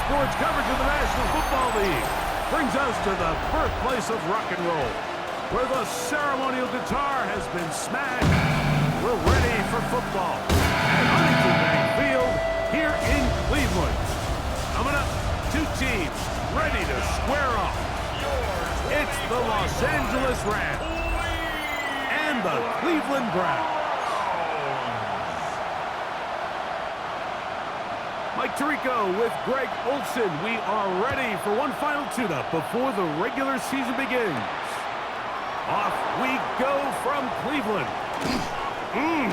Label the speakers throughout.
Speaker 1: sports coverage of the National Football League brings us to the birthplace of rock and roll, where the ceremonial guitar has been smashed. We're ready for football at Huntington Bank Field here in Cleveland. Coming up, two teams ready to square off. It's the Los Angeles Rams and the Cleveland Browns. Mike Tirico with Greg Olson. We are ready for one final tune-up before the regular season begins. Off we go from Cleveland. And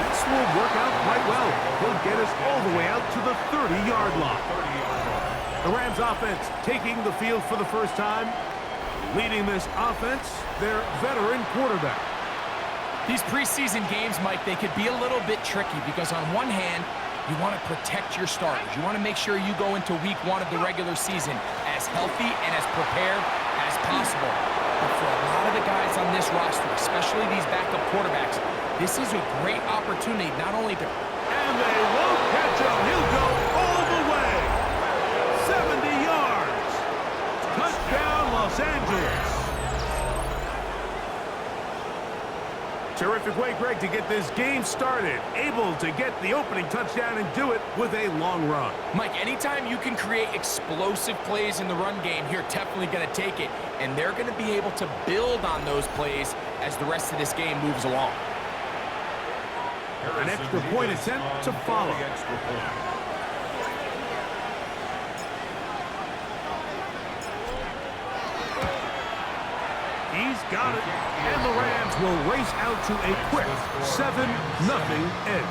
Speaker 1: this will work out quite well. He'll get us all the way out to the 30-yard line. The Rams offense taking the field for the first time. Leading this offense, their veteran quarterback.
Speaker 2: These preseason games, Mike, they could be a little bit tricky because on one hand, you want to protect your starters. You want to make sure you go into week one of the regular season as healthy and as prepared as possible. But for a lot of the guys on this roster, especially these backup quarterbacks, this is a great opportunity not only to...
Speaker 1: And they won't catch him. He'll go all the way. 70 yards. Touchdown, Los Angeles. Terrific way, Greg, to get this game started. Able to get the opening touchdown and do it with a long run.
Speaker 2: Mike, anytime you can create explosive plays in the run game, you're definitely going to take it. And they're going to be able to build on those plays as the rest of this game moves along.
Speaker 1: An extra point attempt to follow. He's got it. And the Rams will race out to a quick 7-0 edge.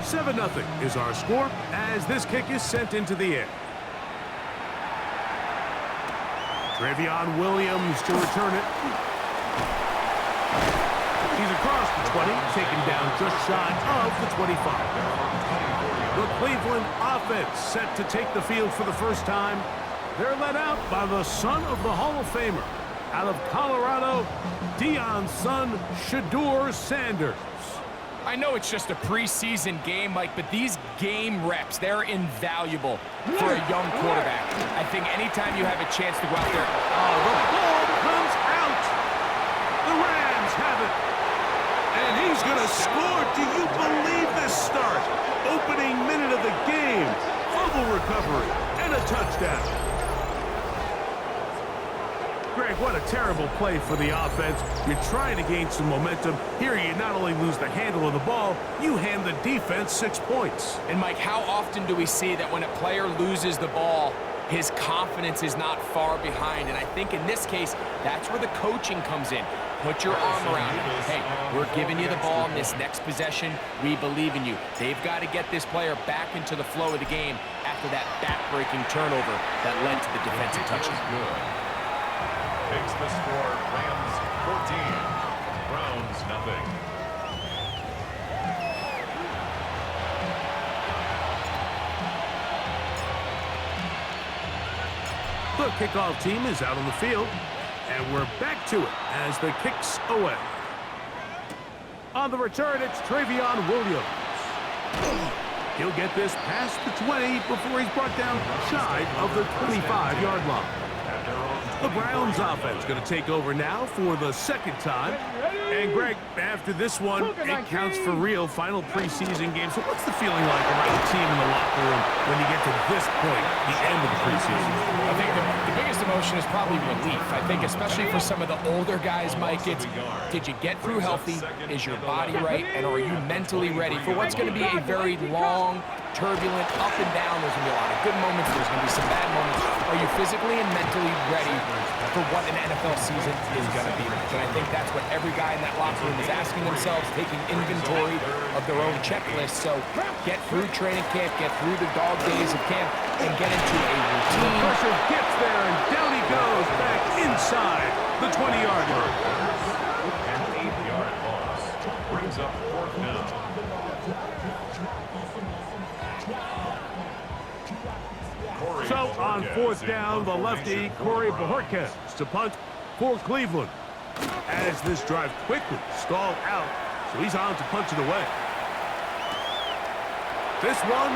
Speaker 1: 7-0 is our score as this kick is sent into the air. Trevion Williams to return it. He's across the 20, taken down just shy of the 25. The Cleveland offense set to take the field for the first time. They're led out by the son of the Hall of Famer. Out of Colorado, Deion's son, Shedeur Sanders.
Speaker 2: I know it's just a preseason game, Mike, but these game reps, they're invaluable for a young quarterback. I think anytime you have a chance to go out there...
Speaker 1: Oh, the ball comes out. The Rams have it. And he's going to score. Do you believe this start? Opening minute of the game. Fumble recovery and a touchdown. Greg, what a terrible play for the offense. You're trying to gain some momentum. Here you not only lose the handle of the ball, you hand the defense 6 points.
Speaker 2: And Mike, how often do we see that when a player loses the ball, his confidence is not far behind? And I think in this case, that's where the coaching comes in. Put your arm around him. Hey, we're giving you the ball in this next possession. We believe in you. They've got to get this player back into the flow of the game after that back-breaking turnover that led to the defensive touchdown.
Speaker 3: Takes the score, Rams 14, Browns nothing.
Speaker 1: The kickoff team is out on the field, and we're back to it as the kick's away. On the return, it's Trevion Williams. He'll get this past the 20 before he's brought down shy of the 25-yard line. The Browns offense going to take over now for the second time. And Greg, after this one, it counts for real. Final preseason game. So what's the feeling like around the team in the locker room when you get to this point, the end of the preseason?
Speaker 2: I think the biggest emotion is probably relief. I think especially for some of the older guys, Mike, it's did you get through healthy? Is your body right? And are you mentally ready for what's going to be a very long, turbulent, up and down? There's going to be a lot of good moments. There's going to be some bad moments. Are you physically and mentally ready for what an NFL season is going to be like? And I think that's what every guy in that locker room is asking themselves, taking inventory of their own checklist. So get through training camp, get through the dog days of camp, and get into a routine.
Speaker 1: The pressure gets there, and down he goes back inside the 20-yard line.
Speaker 3: An 8-yard loss brings up 4th down.
Speaker 1: So on 4th down, the lefty, Corey Bojorquez, to punt for Cleveland. As this drive quickly stalled out, so he's on to punch it away. This one,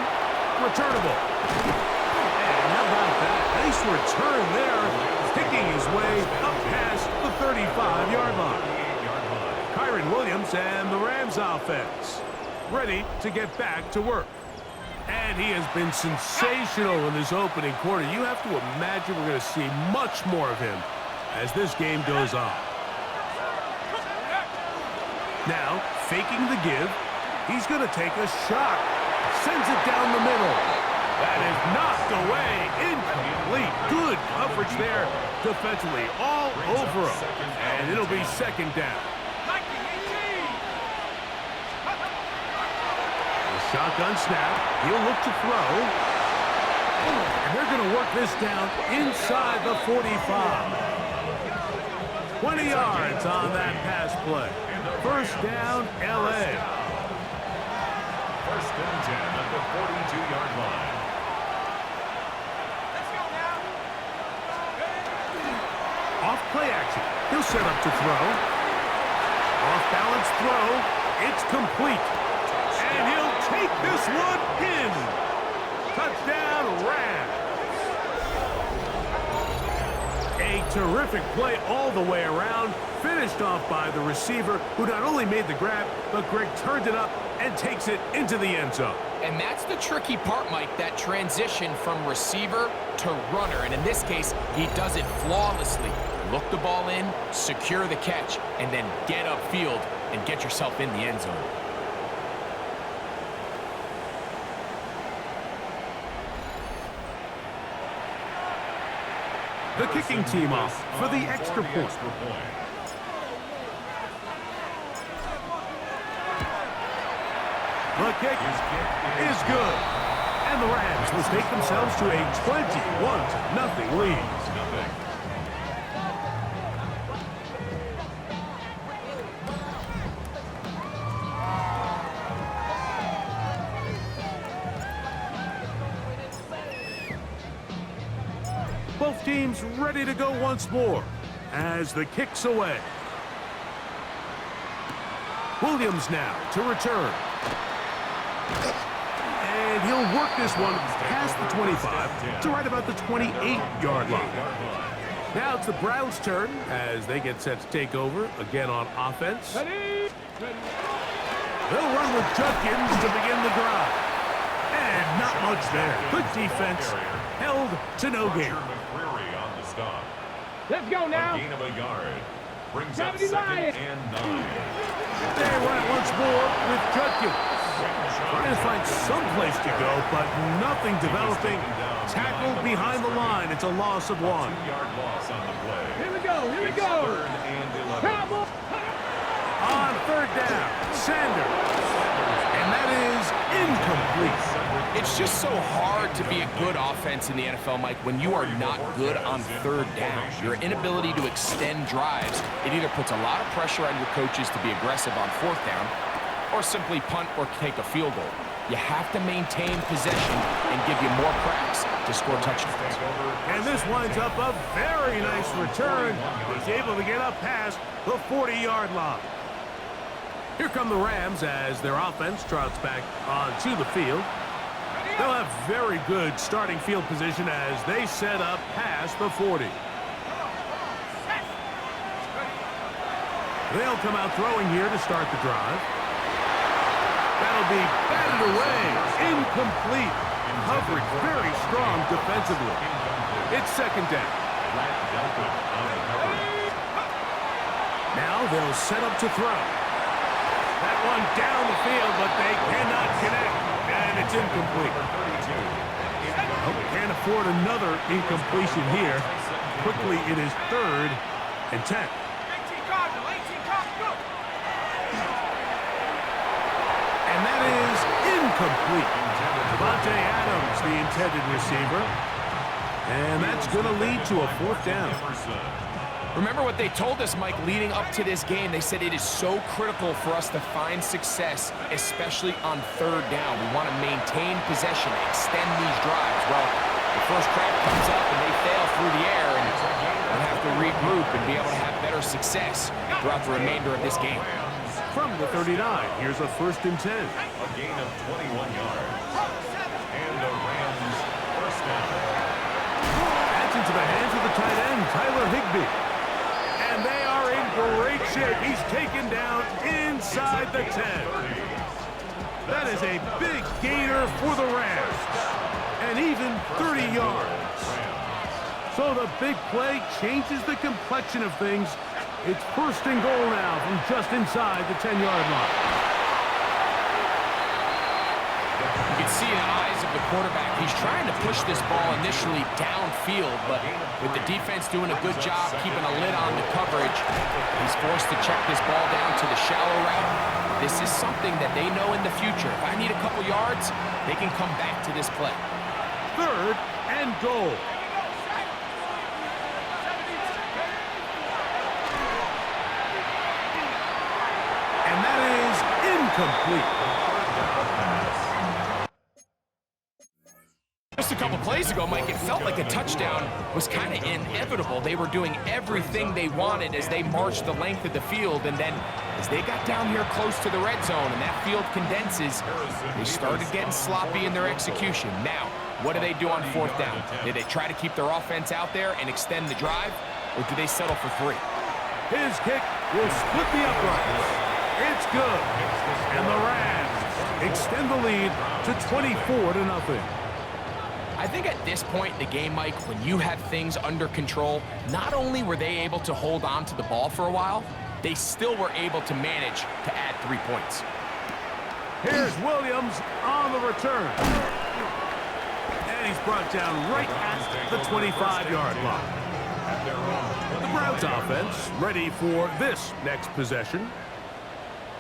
Speaker 1: returnable. And how about that? Nice return there, picking his way up past the 35-yard line. Kyron Williams and the Rams offense ready to get back to work. And he has been sensational in this opening quarter. You have to imagine we're going to see much more of him as this game goes on. Now, faking the give, he's going to take a shot. Sends it down the middle. That is knocked away. Incomplete. Good coverage there defensively all over him. And it'll be second down. The shotgun snap. He'll look to throw. And they're going to work this down inside the 45. 20 yards on that pass play. First down, L.A.
Speaker 3: First and 10 at the 42-yard line.
Speaker 4: Let's go now.
Speaker 1: Off play action. He'll set up to throw. Off balance throw. It's complete. And he'll take this one in. Touchdown, Rams. A terrific play all the way around. Finished off by the receiver, who not only made the grab, but Greg turned it up and takes it into the end zone.
Speaker 2: And that's the tricky part, Mike, that transition from receiver to runner. And in this case, he does it flawlessly. Look the ball in, secure the catch, and then get upfield and get yourself in the end zone.
Speaker 1: The kicking team off for the extra point. The kick is good. And the Rams will take themselves to a 21-0 lead. Both teams ready to go once more as the kick's away. Williams now to return. And he'll work this one past the 25 to right about the 28-yard line. Now it's the Browns' turn as they get set to take over again on offense. They'll run with Judkins to begin the drive. And not much there. Good defense. Held to no gain.
Speaker 4: Let's go now.
Speaker 3: A gain of a yard. Brings up second and 9.
Speaker 1: They run it once more with Judkins. Trying to find some place to go, but nothing developing. Tackled behind the line. It's a loss of 1.
Speaker 3: 2-yard loss on the play.
Speaker 4: Here we go. Here we go.
Speaker 3: Third and 11.
Speaker 1: On third down, Sanders. And that is incomplete.
Speaker 2: It's just so hard to be a good offense in the NFL, Mike, when you are not good on third down. Your inability to extend drives, it either puts a lot of pressure on your coaches to be aggressive on fourth down, or simply punt or take a field goal. You have to maintain possession and give you more cracks to score touchdowns.
Speaker 1: And this winds up a very nice return. He's able to get up past the 40-yard line. Here come the Rams as their offense trots back onto the field. They'll have very good starting field position as they set up past the 40. They'll come out throwing here to start the drive. That'll be batted away. Incomplete. Coverage very strong defensively. It's second down. Now they'll set up to throw. That one down the field, but they cannot connect. And it's incomplete. Oh, can't afford another incompletion here. Quickly, it is third and 10.
Speaker 4: 18 Cardinal, 18 Cardinal.
Speaker 1: And that is incomplete. Devontae Adams, the intended receiver. And that's going to lead to a fourth down.
Speaker 2: Remember what they told us, Mike, leading up to this game. They said it is so critical for us to find success, especially on third down. We want to maintain possession, extend these drives. Well, the first crowd comes up and they fail through the air and have to regroup and be able to have better success throughout the remainder of this game.
Speaker 1: From the 39, here's a 1st and 10.
Speaker 3: A gain of 21 yards. And the Rams first down.
Speaker 1: That's into the hands of the tight end, Tyler Higbee. And they are in great shape. He's taken down inside the 10. That is a big gainer for the Rams. And even 30 yards. So the big play changes the complexion of things. It's 1st and goal now from just inside the 10-yard line.
Speaker 2: You can see in the eyes of the quarterback, he's trying to push this ball initially downfield, but with the defense doing a good job keeping a lid on the coverage, he's forced to check this ball down to the shallow route. This is something that they know in the future. If I need a couple yards, they can come back to this play.
Speaker 1: 3rd and goal. And that is incomplete.
Speaker 2: Just a couple plays ago, Mike, it felt like a touchdown was kind of inevitable. They were doing everything they wanted as they marched the length of the field, and then as they got down here close to the red zone and that field condenses, they started getting sloppy in their execution. Now, what do they do on 4th down? Did they try to keep their offense out there and extend the drive, or do they settle for 3?
Speaker 1: His kick will split the uprights. It's good. And the Rams extend the lead to 24-0.
Speaker 2: I think at this point in the game, Mike, when you have things under control, not only were they able to hold on to the ball for a while, they still were able to manage to add 3 points.
Speaker 1: Here's Williams on the return. And he's brought down right at the 25-yard line. The Browns offense ready for this next possession.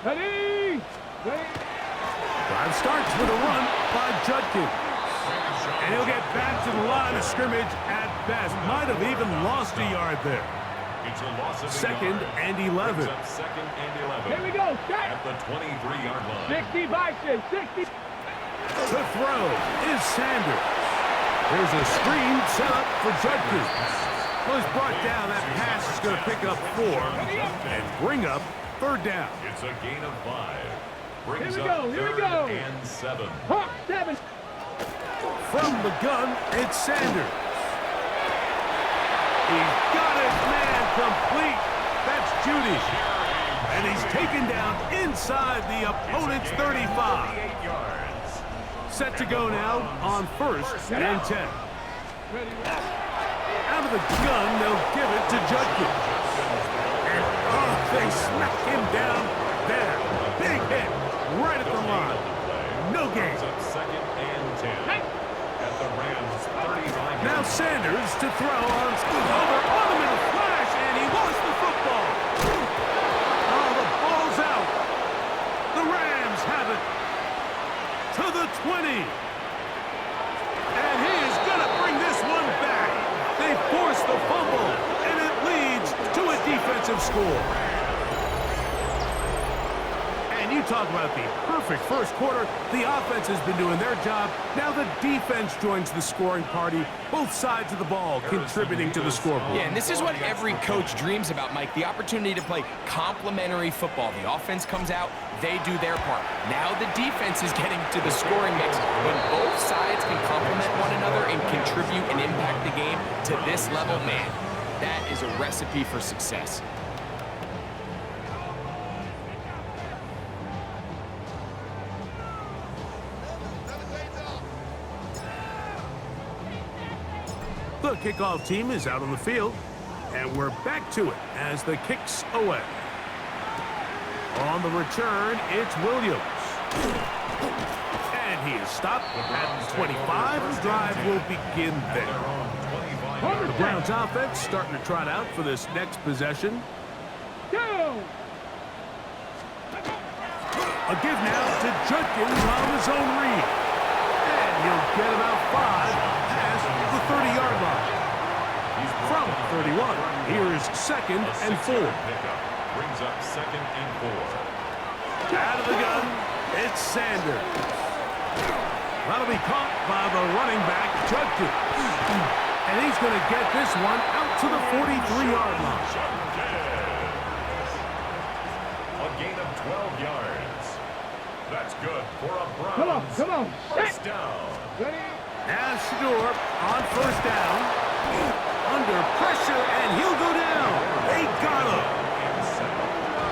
Speaker 4: Ready?
Speaker 1: Drive starts with a run by Judkins. And he'll get back to the line of scrimmage at best. Might have even lost a yard there.
Speaker 3: It's a loss of
Speaker 1: 2nd and 11.
Speaker 3: 2nd and 11.
Speaker 4: Here we go. Start.
Speaker 3: At the 23-yard line.
Speaker 4: 60.
Speaker 1: The throw is Sanders. There's a screen set up for Judkins. Well, he's brought down. That pass is going to pick up 4 and bring up 3rd down.
Speaker 3: It's a gain of 5. Brings
Speaker 4: Here we
Speaker 3: up
Speaker 4: go, here we
Speaker 3: 3rd
Speaker 4: go.
Speaker 3: and 7.
Speaker 4: Hawk 7.
Speaker 1: From the gun, it's Sanders. He's got his man complete. That's Judy. And he's taken down inside the opponent's 35.
Speaker 3: 38 yards.
Speaker 1: Set to go now on 1st and 10. Out of the gun, they'll give it to Judkins. And they smack him down there. Big hit right at the line. No gain.
Speaker 3: Brings up 2nd and 10. At the Rams 35.
Speaker 1: Now Sanders to throw on over him in a flash, and he lost the football. Oh, the ball's out. The Rams have it to the 20. And he is going to bring this one back. They force the fumble, and it leads to a defensive score. And you talk about the perfect first quarter. The offense has been doing their job. Now the defense joins the scoring party. Both sides of the ball contributing to the scoreboard.
Speaker 2: Yeah, and this is what every coach dreams about, Mike, the opportunity to play complementary football. The offense comes out, they do their part. Now the defense is getting to the scoring mix. When both sides can complement one another and contribute and impact the game to this level, man, that is a recipe for success.
Speaker 1: The kickoff team is out on the field, and we're back to it as the kick's away. On the return, it's Williams. And he is stopped at 25. The drive will begin there. The Browns offense starting to trot out for this next possession.
Speaker 4: Go.
Speaker 1: A give now to Judkins on his own read. And he'll get about 5 past the 30-yard line. From 31, here is 2nd and 4.
Speaker 3: Brings up 2nd and 4.
Speaker 1: Out of the gun, it's Sanders. That'll be caught by the running back, Judkins. And he's going to get this one out to the 43-yard line.
Speaker 3: A gain of 12 yards. That's good for a Browns.
Speaker 4: Come on.
Speaker 3: First down.
Speaker 4: Ready?
Speaker 1: Now Shador on first down. Under pressure, and he'll go down. They got him.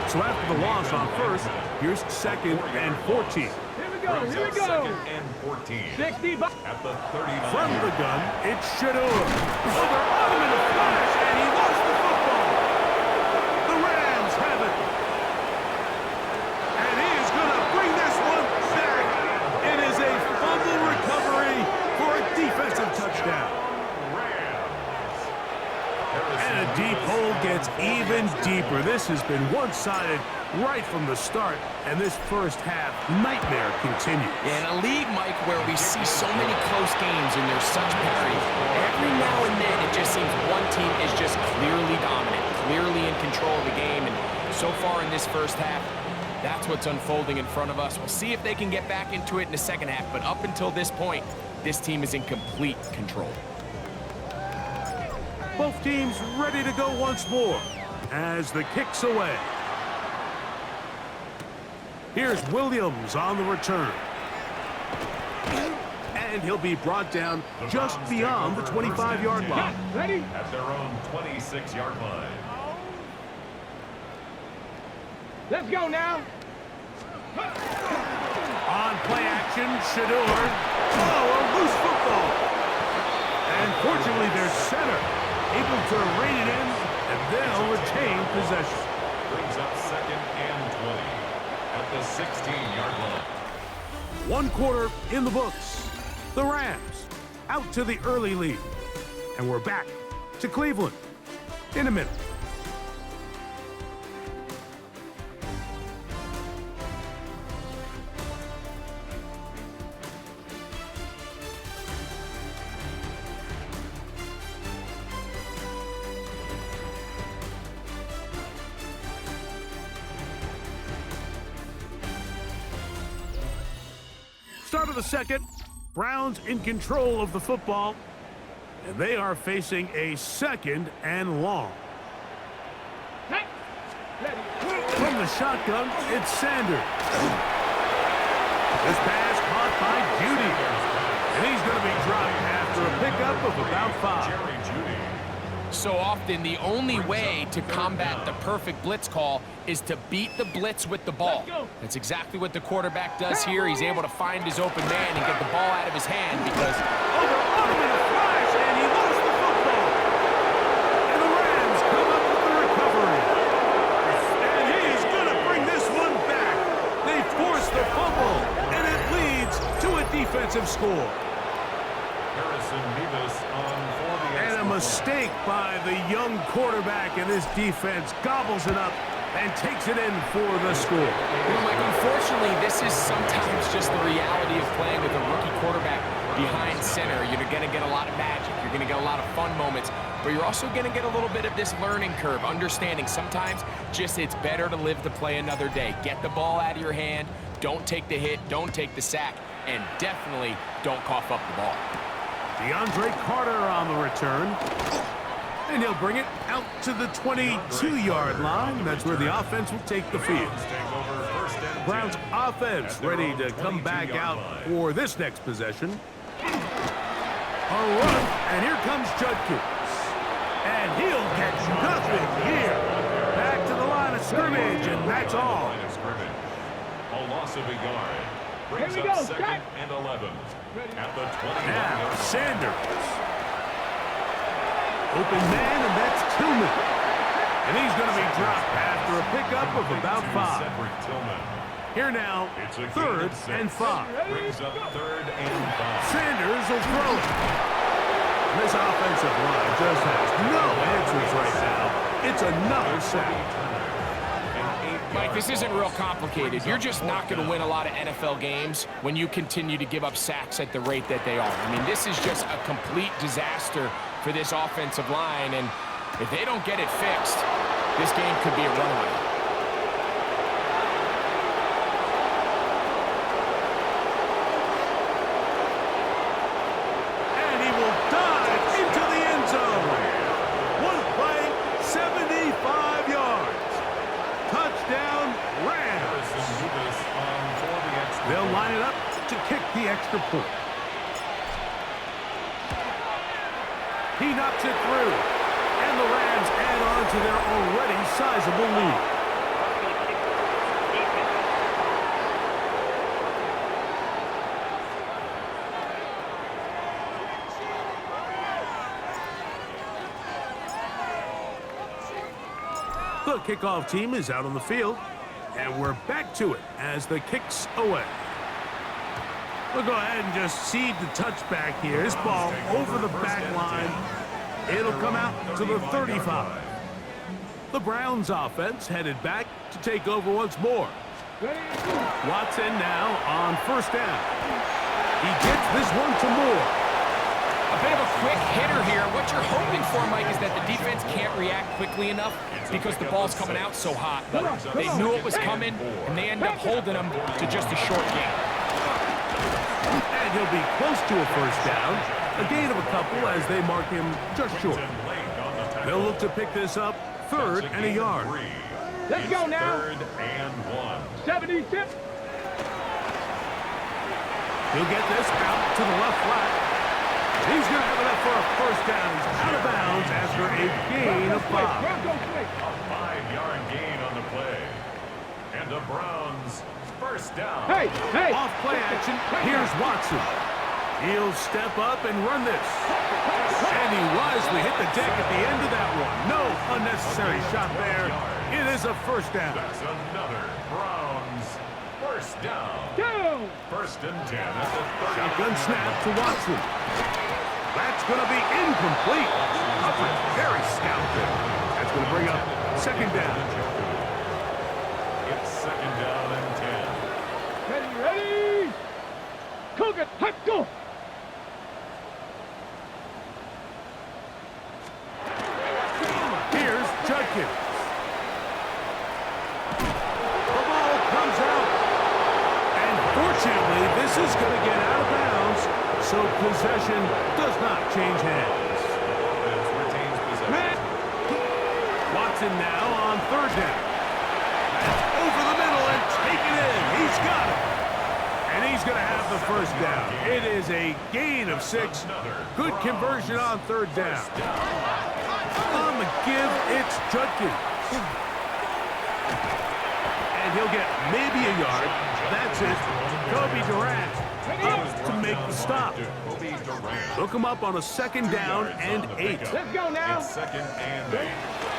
Speaker 1: So after the loss on first, here's 2nd and 14.
Speaker 4: Here we go.
Speaker 3: Second and 14.
Speaker 4: 60.
Speaker 3: At the 39.
Speaker 1: From the gun, it's Shador. Oh, they're on him in a flash, and he lost the football. The Rams have it. And he is going to bring this one back. It is a fumble recovery for a defensive touchdown. And a deep hole gets even deeper. This has been one-sided right from the start, and this first half nightmare continues.
Speaker 2: In a league, Mike, where we see so many close games and there's such parity, every now and then it just seems one team is just clearly dominant, clearly in control of the game, and so far in this first half, that's what's unfolding in front of us. We'll see if they can get back into it in the second half, but up until this point, this team is in complete control.
Speaker 1: Both teams ready to go once more as the kick's away. Here's Williams on the return. And he'll be brought down just beyond the 25-yard line.
Speaker 4: Ready?
Speaker 3: At their own 26-yard line.
Speaker 4: Let's go now.
Speaker 1: On play action, Shador. Oh, a loose football. And fortunately, their center able to rein it in, and they'll retain possession.
Speaker 3: Brings up 2nd and 20 at the 16-yard line.
Speaker 1: 1 quarter in the books. The Rams out to the early lead. And we're back to Cleveland in a minute. Start of the second, Browns in control of the football, and they are facing a 2nd and long.
Speaker 4: Ready?
Speaker 1: From the shotgun, it's Sanders. This pass caught by Judy, and he's going to be dropped after a pickup of about 5.
Speaker 3: Jerry Judy.
Speaker 2: So often, the only way to combat the perfect blitz call is to beat the blitz with the ball. That's exactly what the quarterback does here. He's able to find his open man and get the ball out of his hand because...
Speaker 1: Oh, they're on him in a flash, and he lost the football. And the Rams come up with the recovery. And he's going to bring this one back. They force the fumble, and it leads to a defensive score.
Speaker 3: Harrison Nevis on for the
Speaker 1: And a mistake by the young quarterback, and this defense gobbles it up and takes it in for the score.
Speaker 2: You know, Mike, unfortunately, this is sometimes just the reality of playing with a rookie quarterback behind center. You're going to get a lot of magic. You're going to get a lot of fun moments, but you're also going to get a little bit of this learning curve, understanding sometimes just it's better to live to play another day. Get the ball out of your hand. Don't take the hit. Don't take the sack. And definitely don't cough up the ball.
Speaker 1: DeAndre Carter on the return. And he'll bring it out to the 22-yard line. That's where the offense will take the field. Browns offense ready to come back out for this next possession. A run, and here comes Judkins. And he'll catch nothing here. Back to the line of scrimmage, and that's all.
Speaker 3: A loss of a yard. Brings
Speaker 4: Here we
Speaker 3: up
Speaker 4: go,
Speaker 3: 2nd and 11 at the 21.
Speaker 1: Now, Sanders. Open man, and that's Tillman. And he's going to be dropped after a pickup of about 5. Here now, 3rd and 5.
Speaker 3: Brings up 3rd and 5.
Speaker 1: Sanders will throw it. This offensive line just has no answers right now. It's another sack.
Speaker 2: Mike, this isn't real complicated. You're just not going to win a lot of NFL games when you continue to give up sacks at the rate that they are. I mean, this is just a complete disaster for this offensive line, and if they don't get it fixed, this game could be a runaway.
Speaker 1: And he will dive into the end Rams. They'll line it up to kick the extra point. He knocks it through. And the Rams add on to their already sizable lead. The kickoff team is out on the field, and we're back to it as the kick's away. We'll go ahead and just seed the touchback here. This ball over the back line. It'll come out to the 35. The Browns offense headed back to take over once more. Watson now on first down. He gets this one to Moore.
Speaker 2: A bit of a quick hitter here. What you're hoping for, Mike, is that the defense can't react quickly enough because the ball's coming out so hot. But they knew it was coming, and they end up holding them to just a short gain.
Speaker 1: And he'll be close to a first down. A gain of a couple as they mark him just short. They'll look to pick this up, 3rd and a yard.
Speaker 4: Let's go now.
Speaker 3: 3rd and 1.
Speaker 4: 76.
Speaker 1: He'll get this out to the left flat. He's going to have enough for a first down. He's out of bounds after a gain of 5.
Speaker 3: A 5-yard gain on the play. And the Browns first down.
Speaker 4: Hey, hey.
Speaker 1: Off play action, here's Watson. He'll step up and run this. And he wisely hit the deck at the end of that one. No unnecessary shot there. It is a first down.
Speaker 3: That's another Browns first down.
Speaker 4: Down.
Speaker 3: 1st and 10 at the 30.
Speaker 1: Shotgun snap to Watson. That's going to be incomplete. Very scout there. That's going to bring up 2nd down.
Speaker 3: It's 2nd down and 10.
Speaker 4: Ready. Cook it. Let's go.
Speaker 1: Here's Judkins. The ball comes out. And fortunately, this is going to get out of bounds, so possession does not change hands.
Speaker 3: Offense retains possession.
Speaker 1: Watson now on 3rd down. That's over the middle and taken in. He's got it. And he's going to have the first down. It is a gain of 6. Good conversion on 3rd down. On the give, it's Judkins. And he'll get maybe a yard. That's it. Kobe Durant up to make the stop. Look him up on a 2nd down and 8.
Speaker 4: Let's go now.
Speaker 3: It's 2nd and 8.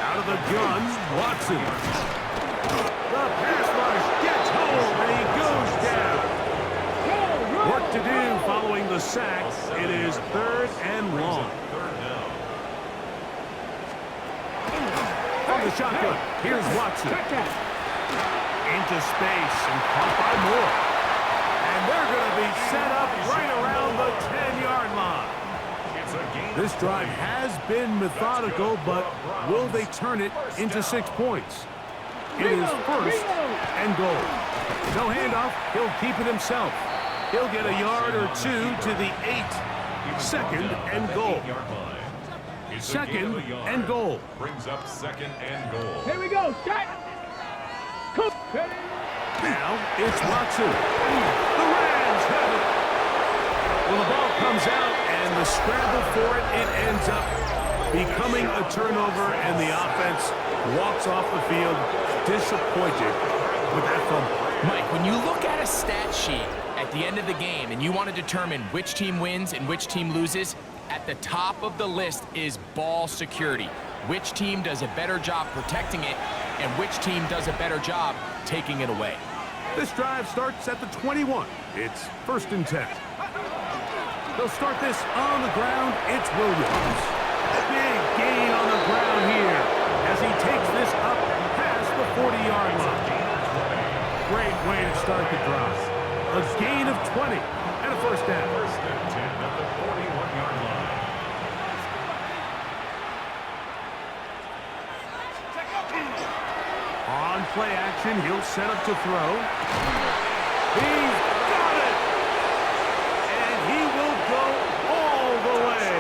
Speaker 1: Out of the gun, Watson. The pass rush gets home and he goes down. Work to do following the sack. It is 3rd and long.
Speaker 3: 3rd down.
Speaker 1: From the shotgun, here's Watson. Into space and caught by Moore. And they're going to be set up right around the 10-yard line.
Speaker 3: It's a gain.
Speaker 1: This drive has been methodical, but will they turn it into 6 points? It is 1st and goal. No handoff. He'll keep it himself. He'll get a yard or 2 to the 8. 2nd and goal. 2nd and goal.
Speaker 3: Brings up 2nd and goal.
Speaker 4: Here we go. Shot. Cook. Ready.
Speaker 1: Now it's Watson. The Rams have it. Well, the ball comes out, and the scramble for it, it ends up becoming a turnover, and the offense walks off the field disappointed with that fumble.
Speaker 2: Mike, when you look at a stat sheet at the end of the game and you want to determine which team wins and which team loses, at the top of the list is ball security. Which team does a better job protecting it and which team does a better job taking it away.
Speaker 1: This drive starts at the 21. It's 1st and 10. They'll start this on the ground. It's Williams. Big gain on the ground here as he takes this up past the 40-yard line. Great way to start the drive. A gain of 20 and a first down.
Speaker 3: 1st and 10 at the 41-yard line.
Speaker 1: On play action, he'll set up to throw. He's got it! And he will go all the way.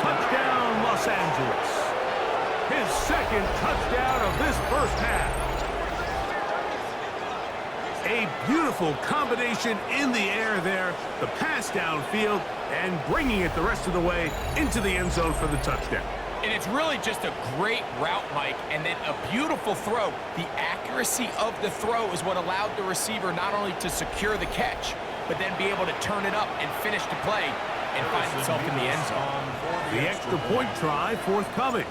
Speaker 1: Touchdown, Los Angeles. His 2nd touchdown of this first half. beautiful combination in the air there. The pass downfield and bringing it the rest of the way into the end zone for the touchdown.
Speaker 2: And it's really just a great route, Mike, and then a beautiful throw. The accuracy of the throw is what allowed the receiver not only to secure the catch, but then be able to turn it up and finish the play and find himself in the end zone.
Speaker 1: The extra point try forthcoming.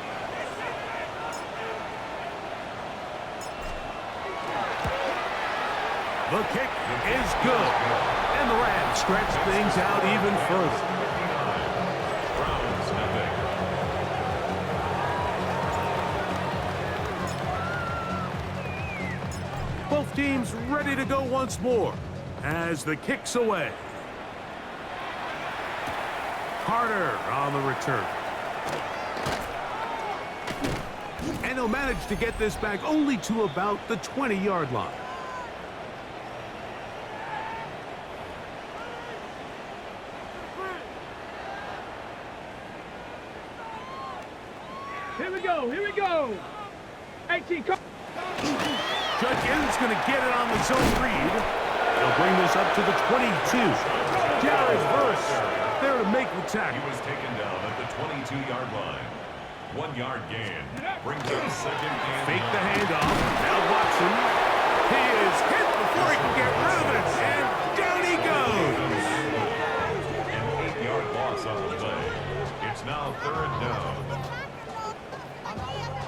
Speaker 1: The kick is good. And the Rams stretch things out even further. Both teams ready to go once more as the kick's away. Carter on the return. And he'll manage to get this back only to about the 20-yard line.
Speaker 4: Here we go. 18, come.
Speaker 1: Judge is going to get it on the zone read. He'll bring this up to the 22. Jared Verse there to make the tackle.
Speaker 3: He was taken down at the 22-yard line. 1 yard gain. Brings up second and
Speaker 1: Fake the handoff. Now Watson. He is hit before he can get rid of it. And down he goes.
Speaker 3: An 8-yard loss on the play. It's now 3rd down.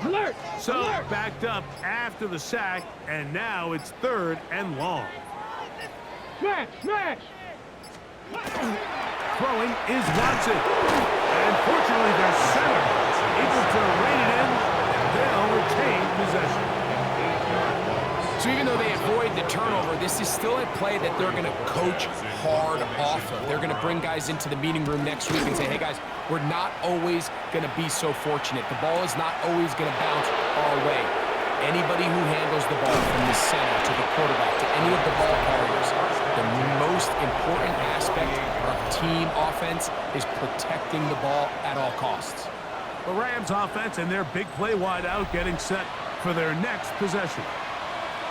Speaker 4: Alert!
Speaker 1: So
Speaker 4: Alert!
Speaker 1: backed up after the sack, and now it's 3rd and long.
Speaker 4: Smash! Smash!
Speaker 1: Throwing is Watson. And fortunately, their center able to rein it in, and they'll retain possession.
Speaker 2: So even though they avoid the turnover, this is still a play that they're going to coach hard off of. They're going to bring guys into the meeting room next week and say, hey, guys, we're not always going to be so fortunate. The ball is not always going to bounce our way. Anybody who handles the ball from the center to the quarterback to any of the ball carriers, the most important aspect of team offense is protecting the ball at all costs.
Speaker 1: The Rams offense and their big play wide out getting set for their next possession.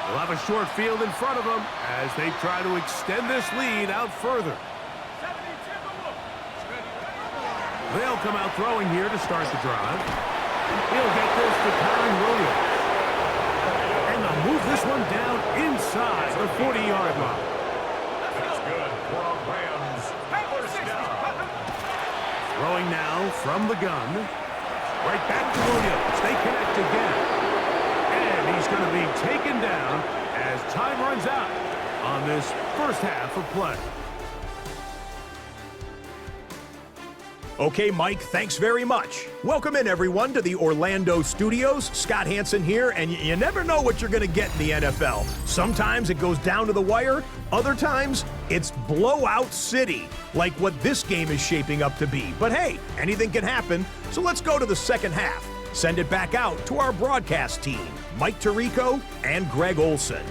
Speaker 1: They'll have a short field in front of them as they try to extend this lead out further. They'll come out throwing here to start the drive. He'll get this to Kyron Williams. And they'll move this one down inside the 40-yard line.
Speaker 3: That's good for a Rams. First down.
Speaker 1: Throwing now from the gun. Right back to Williams. They connect again. And he's going to be taken down as time runs out on this first half of play.
Speaker 5: Okay, Mike, thanks very much. Welcome in, everyone, to the Orlando studios. Scott Hansen here, and you never know what you're going to get in the NFL. Sometimes it goes down to the wire. Other times, it's blowout city, like what this game is shaping up to be. But hey, anything can happen, so let's go to the second half. Send it back out to our broadcast team, Mike Tirico and Greg Olson.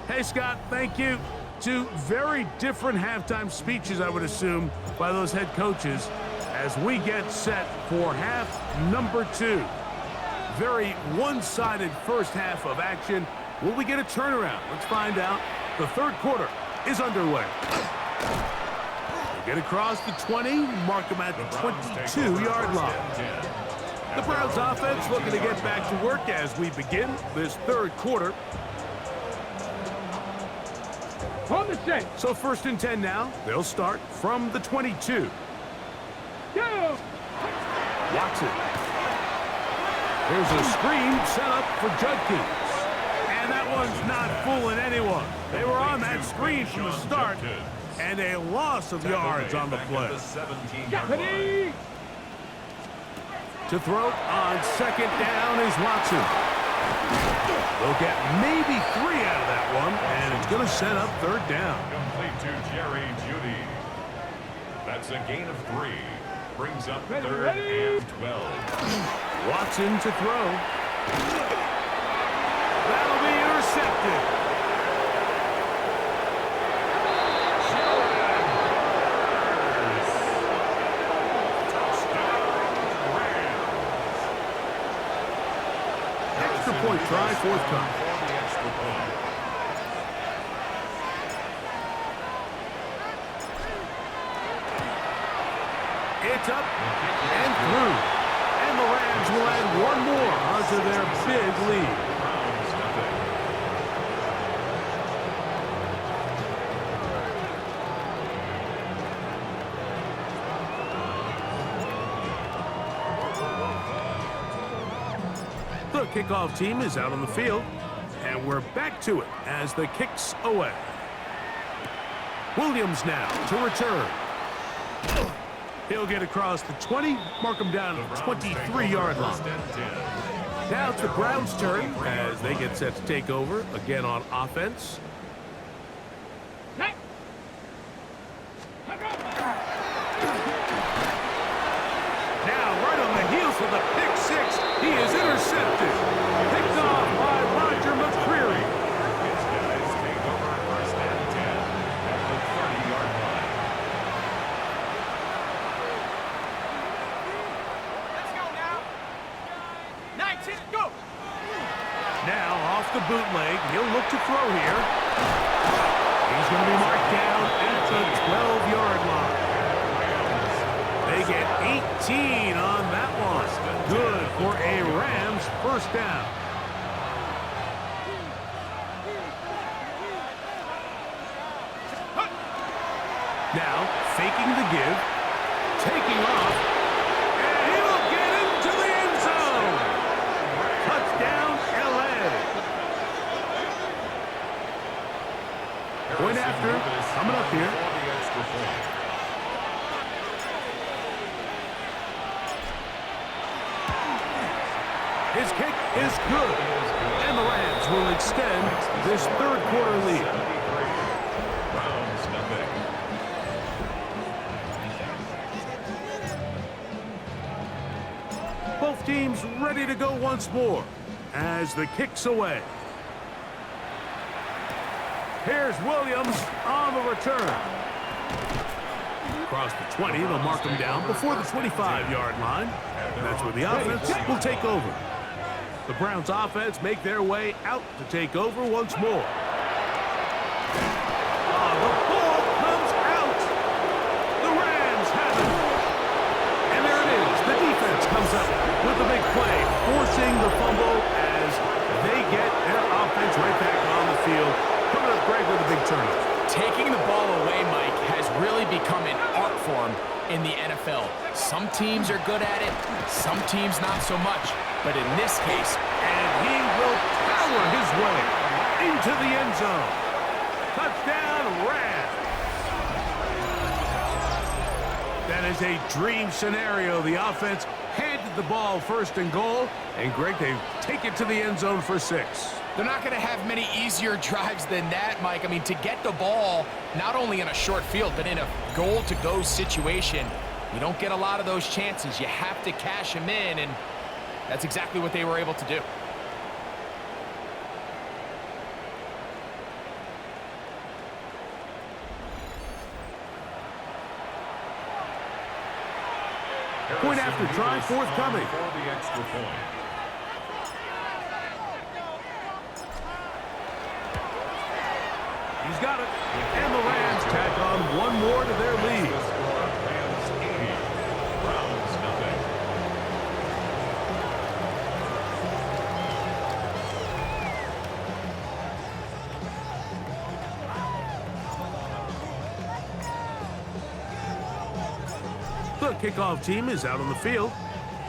Speaker 1: Hey, Scott, thank you. Two very different halftime speeches, I would assume, by those head coaches as we get set for half number 2. Very one-sided first half of action. Will we get a turnaround? Let's find out. The third quarter is underway. They get across the 20, mark them at the 22-yard line. The Browns offense looking to get back to work as we begin this third quarter.
Speaker 4: On the set.
Speaker 1: So 1st and 10 now. They'll start from the 22.
Speaker 4: Go!
Speaker 1: Watson. There's a screen set up for Judkins. And that one's not fooling anyone. They were on that screen from the start. And a loss of yards on the play.
Speaker 4: Deputy!
Speaker 1: To throw on 2nd down is Watson. They'll get maybe 3 out of that one, and it's going to set up 3rd down.
Speaker 3: Complete to Jerry Jeudy. That's a gain of 3. Brings up 3rd and 12.
Speaker 1: Watson to throw. That'll be intercepted. 2-point try forthcoming.
Speaker 3: For the extra point.
Speaker 1: It's up and through. And the Rams will add one more onto their big lead.
Speaker 3: Browns nothing.
Speaker 1: The kickoff team is out on the field, and we're back to it as the kick's away. Williams now to return. He'll get across the 20, mark him down at the 23-yard line. Now it's the Browns' turn as they get set to take over again on offense. Now right on the heels of the pick six, he is intercepted. Picked off by Roger McCreary.
Speaker 3: His guys take over first and 10 at the 30-yard line.
Speaker 2: Let's go now. 19, go.
Speaker 1: Now off the bootleg, he'll look to throw here. He's going to be marked down at the 12-yard line. They get 18 on that one. Good for a Rams first down. Now faking the give, taking off, and he'll get into the end zone. Touchdown, LA. Point after, coming up here.
Speaker 3: For the extra point.
Speaker 1: His kick is good, and the Rams will extend this third quarter lead.
Speaker 3: 73. Browns nothing.
Speaker 1: Both teams ready to go once more as the kick's away. Here's Williams on the return. Across the 20, they'll mark him down before the 25-yard line. That's where the offense will take over. The Browns offense make their way out to take over once more. The ball comes out. The Rams have it. And there it is. The defense comes up with the big play, forcing the fumble as they get their offense right back on the field. Coming up great with a big turnover.
Speaker 2: Taking the ball away, Mike, has really become an art form in the NFL. Some teams are good at it, some teams not so much. But in this case,
Speaker 1: And he will power his way into the end zone. Touchdown, Rams. That is a dream scenario. The offense handed the ball first and goal. And Greg, they take it to the end zone for 6.
Speaker 2: they're not going to have many easier drives than that, Mike. I mean, to get the ball, not only in a short field, but in a goal-to-go situation, you don't get a lot of those chances. You have to cash them in, and that's exactly what they were able to do.
Speaker 1: Point after try forthcoming.
Speaker 3: For the extra point.
Speaker 1: He's got it. And the Rams tack on one more to their lead.
Speaker 3: The score, Rams 80, Browns nothing.
Speaker 1: The kickoff team is out on the field,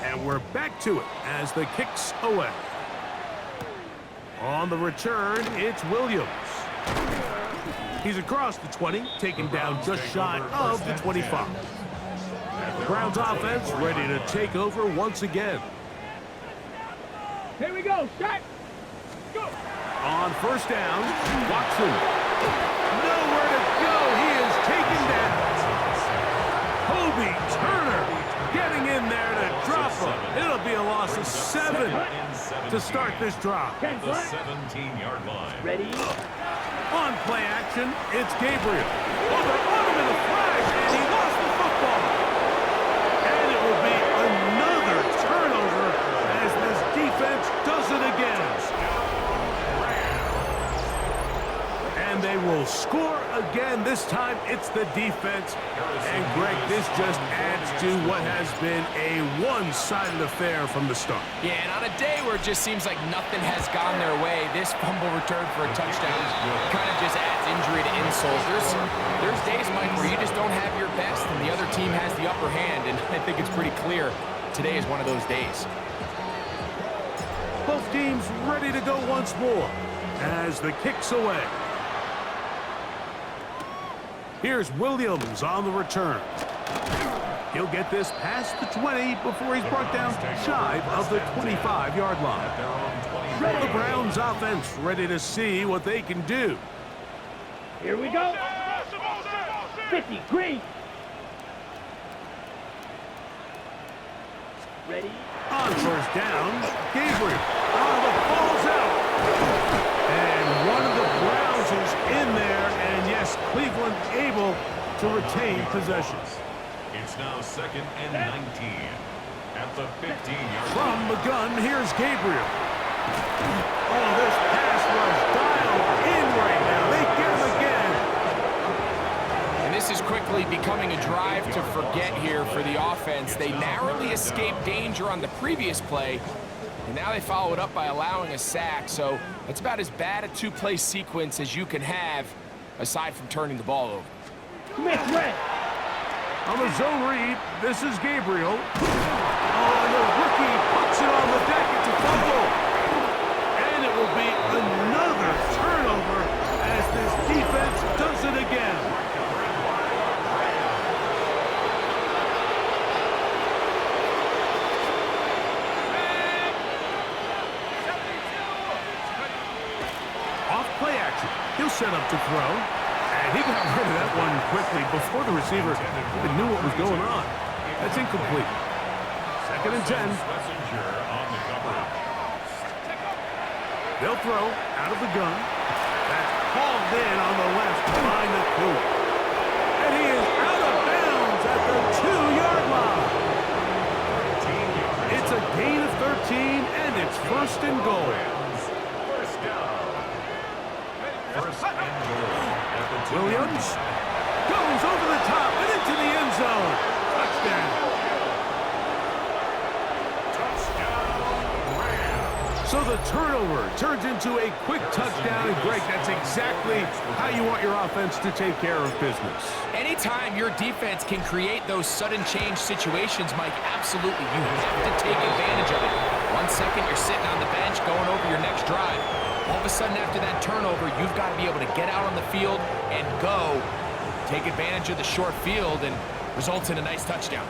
Speaker 1: and we're back to it as the kick's away. On the return, it's Williams. He's across the 20, taken down just shy of the 25. The Browns offense ready to take over once again.
Speaker 4: Here we go. Shot. Go.
Speaker 1: On first down, Watson. Nowhere to go. He is taken down. Kobe Turner getting in there to drop him. It'll be a loss of 7 to start this drive.
Speaker 3: The 17-yard line.
Speaker 4: Ready.
Speaker 1: On play action, it's Gabriel. Oh, they're on him in the flash, and he lost the football. And it will be another turnover as this defense does it again. They will score again. This time it's the defense. And Greg, this just adds to what has been a one-sided affair from the start.
Speaker 2: Yeah, and on a day where it just seems like nothing has gone their way, this fumble return for a touchdown kind of just adds injury to insult. There's days, Mike, where you just don't have your best and the other team has the upper hand, and I think it's pretty clear today is one of those days.
Speaker 1: Both teams ready to go once more as the kick's away. Here's Williams on the return. He'll get this past the 20 before he's brought down shy of the 25-yard line. The Browns offense ready to see what they can do.
Speaker 4: Here we go. 50, green. Ready?
Speaker 1: On first down, Gabriel. The ball's out. And one of the Browns is in there, and yes, Cleveland able to retain possession.
Speaker 3: It's now 2nd and 19 at the 15-yard line.
Speaker 1: From the gun, here's Gabriel. Oh, this pass was dialed in right now. They get him again.
Speaker 2: And this is quickly becoming a drive to forget here for the offense. They narrowly escaped danger on the previous play, and now they follow it up by allowing a sack. So that's about as bad a two-play sequence as you can have, aside from turning the ball over.
Speaker 4: Smith, red.
Speaker 1: On the zone read, this is Gabriel. Oh, and the rookie puts it on the deck. It's a fumble. And it will be another turnover as this defense does it again. Off play action. He'll set up to throw. And he got rid of that one quickly before the receiver even knew what was going on. That's incomplete. 2nd and 10.
Speaker 3: Messenger on the coverage.
Speaker 1: They'll throw out of the gun. That's hauled in on the left behind the Coop. And he is out of bounds at the 2-yard line. It's a gain of 13, and it's 1st and goal.
Speaker 3: First down. 1st and goal.
Speaker 1: Williams goes over the top and into the end zone. Touchdown. So the turnover turns into a quick touchdown, and Greg, that's exactly how you want your offense to take care of business.
Speaker 2: Anytime your defense can create those sudden change situations, Mike, absolutely, you have to take advantage of it. 1 second, you're sitting on the bench going over your next drive. All of a sudden, after that turnover, you've got to be able to get out on the field and go, take advantage of the short field, and results in a nice touchdown.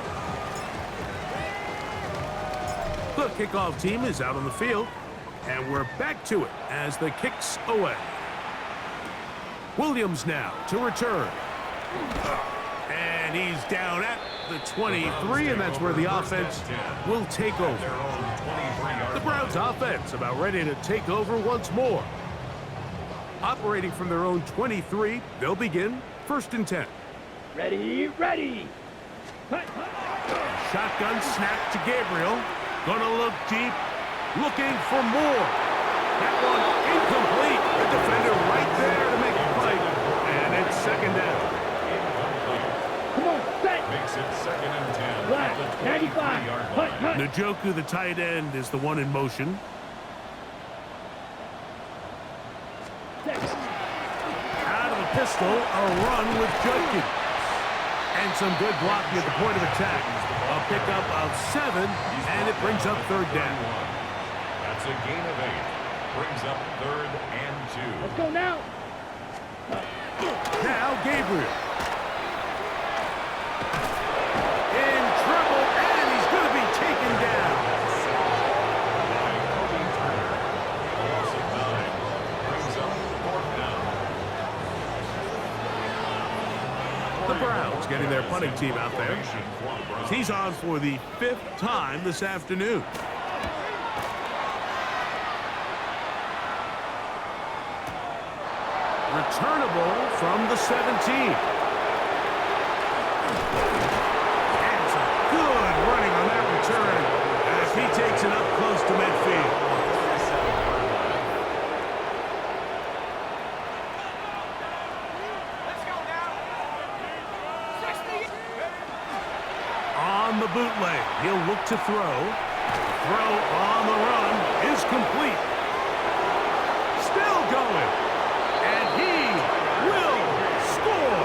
Speaker 1: The kickoff team is out on the field, and we're back to it as the kick's away. Williams now to return. And he's down at the 23, and that's where the offense will take over. The Browns offense about ready to take over once more. Operating from their own 23, they'll begin 1st and 10.
Speaker 4: Ready, ready.
Speaker 1: Shotgun snap to Gabriel. Gonna look deep, looking for more. That one incomplete. The defender right there to make a fight. And it's 2nd down.
Speaker 4: Come on, set.
Speaker 3: Makes it 2nd and 10.
Speaker 4: Black,
Speaker 3: at the
Speaker 4: 95.
Speaker 3: 23-yard line.
Speaker 1: Njoku, the tight end, is the one in motion. Out of the pistol, a run with Judkins. And some good blocking at the point of attack. A pickup of 7, and it brings up 3rd down.
Speaker 3: That's a gain of 8. Brings up 3rd and 2.
Speaker 4: Let's go now.
Speaker 1: Now Gabriel. In trouble, and he's going to be taken down.
Speaker 3: By Kobe Turner. A loss of 9. Brings up 4th down.
Speaker 1: The Browns getting their punting team out there. He's on for the 5th time this afternoon. Returnable from the 17. And some good running on that return as he takes it up close to midfield. bootleg. He'll look to throw. Throw on the run is complete. Still going. And he will score.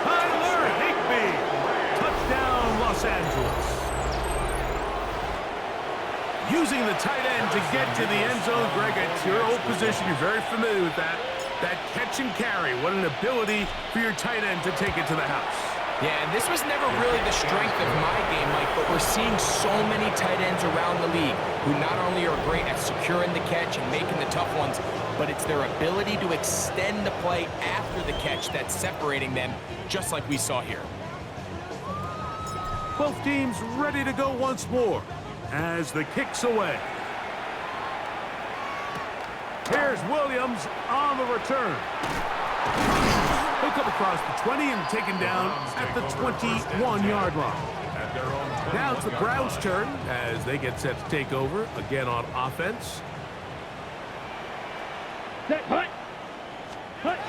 Speaker 1: Tyler Higbee. Touchdown, Los Angeles. Using the tight end to get to the end zone, Greg, it's your old position. You're very familiar with that. That catch and carry. What an ability for your tight end to take it to the house.
Speaker 2: Yeah, and this was never really the strength of my game, Mike, but we're seeing so many tight ends around the league who not only are great at securing the catch and making the tough ones, but it's their ability to extend the play after the catch that's separating them, just like we saw here.
Speaker 1: Both teams ready to go once more as the kick's away. Here's Williams on the return. He'll come across the 20 and taken down at the 21-yard line. Now it's the Browns' turn as they get set to take over again on offense.
Speaker 4: Set, hut. Hut.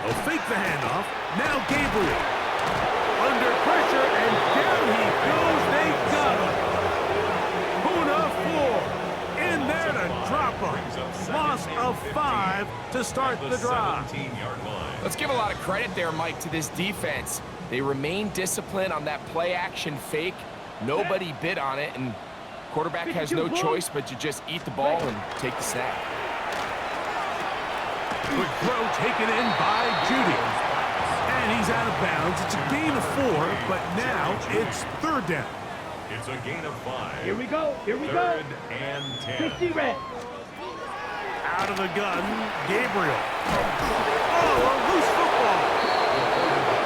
Speaker 1: They'll fake the handoff. Now Gabriel. Under pressure, and down he goes. They got him. Puna 4. In there to drop him. Loss of 5 to start the drive.
Speaker 2: Let's give a lot of credit there, Mike, to this defense. They remain disciplined on that play-action fake. Nobody bid on it, and quarterback has no choice but to just eat the ball and take the snap.
Speaker 1: Quick throw taken in by Judy. And he's out of bounds. It's a gain of 4, but now it's third down.
Speaker 3: It's a gain of 5.
Speaker 4: Here we go. Here we go.
Speaker 3: Third and 10.
Speaker 4: 60 red.
Speaker 1: Out of the gun, Gabriel. Oh, a loose football.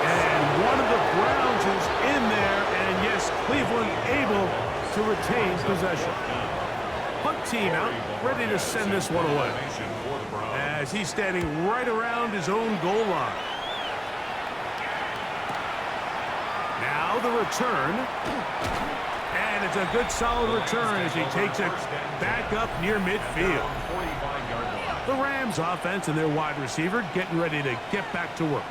Speaker 1: And one of the Browns is in there, and yes, Cleveland able to retain possession. Punt team out, ready to send this one away. As he's standing right around his own goal line. Now the return. And it's a good solid return as he takes it back up near midfield. The Rams offense and their wide receiver getting ready to get back to work.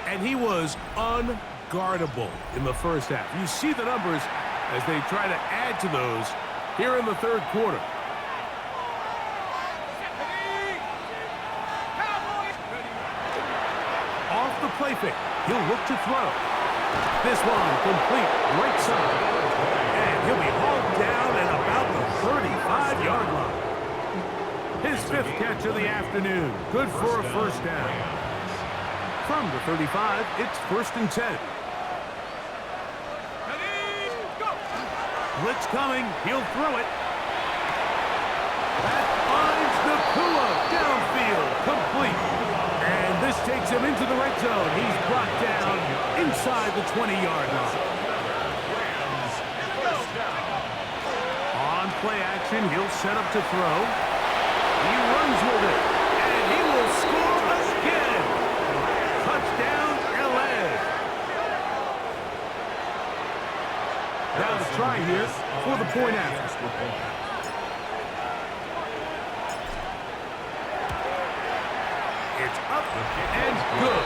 Speaker 1: And he was unguardable in the first half. You see the numbers as they try to add to those here in the third quarter. Off the play fake. He'll look to throw. This one complete right side. And he'll be hauled down at about the 35-yard line. His 5th catch of the afternoon. Good for a first down. From the 35, it's 1st and 10. Blitz coming. He'll throw it. That finds Nakua downfield. Complete. And this takes him into the red zone. He's brought down inside the 20-yard line. On play action, he'll set up to throw. He runs with it, and he will score again. Touchdown, L.A. Now the try here for the point after. It's up and good.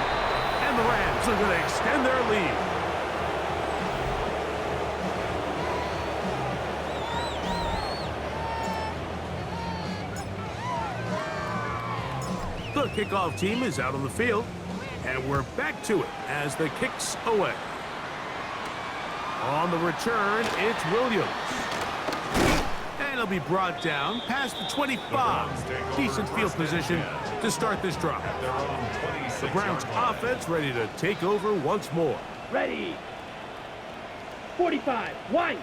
Speaker 1: And the Rams are going to extend their lead. The kickoff team is out on the field, and we're back to it as the kick's away. On the return, it's Williams. And he'll be brought down past the 25. Decent field position to start this drive. The Browns offense ready to take over once more.
Speaker 4: Ready. 45. Wide.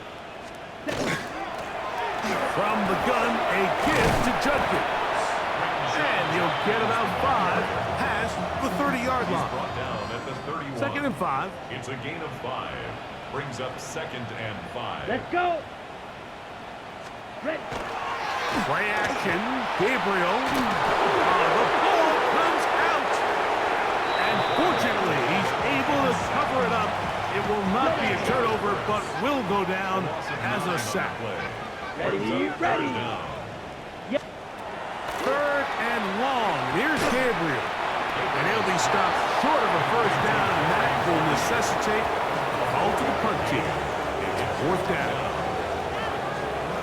Speaker 1: From the gun, a give to Judkins. And he'll get about 5 past the 30-yard line. 2nd and 5.
Speaker 3: It's a gain of 5. Brings up 2nd and 5.
Speaker 4: Let's go. Ready.
Speaker 1: Play action. Gabriel. The ball comes out. And fortunately, he's able to cover it up. It will not be a turnover, but will go down as a sack.
Speaker 4: Ready. Ready. Yep.
Speaker 1: 3rd and long. Here's Gabriel. And he'll be stopped short of a first down, and that will necessitate a call to the punt team. 4th down.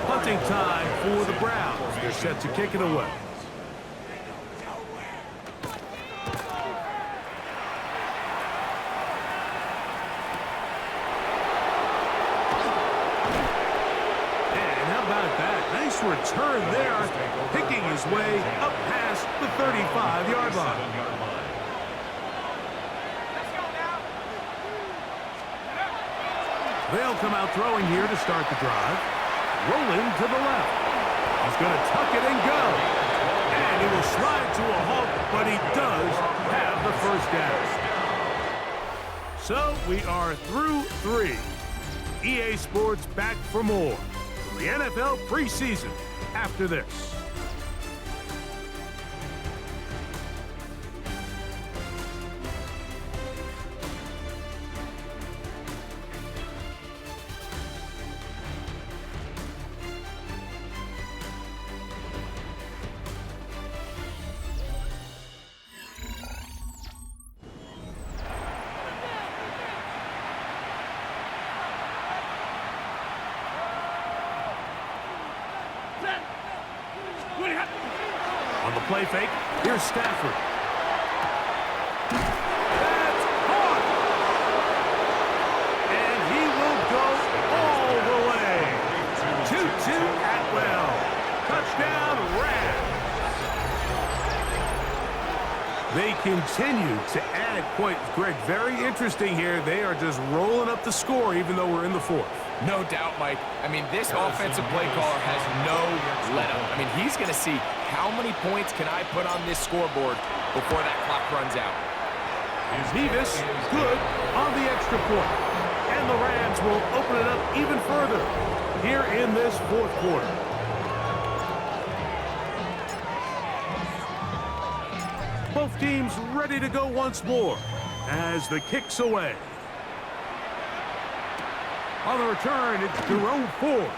Speaker 1: Punting time for the Browns. They're set to kick it away. Nice return there, picking his way up past the 35-yard line. They'll come out throwing here to start the drive. Rolling to the left. He's going to tuck it and go. And he will slide to a halt, but he does have the first down. So we are through 3. EA Sports back for more. The NFL preseason after this. On the play fake, here's Stafford. That's caught! And he will go all the way. 2-2 Atwell. Touchdown, Rams. They continue to add points. Greg, very interesting here. They are just rolling up the score even though we're in the 4th.
Speaker 2: No doubt, Mike. I mean, this offensive play caller has no let-up. I mean, he's going to see how many points can I put on this scoreboard before that clock runs out.
Speaker 1: Nevis, good on the extra point. And the Rams will open it up even further here in this 4th quarter. Both teams ready to go once more as the kick's away. On the return, it's Jerome Ford.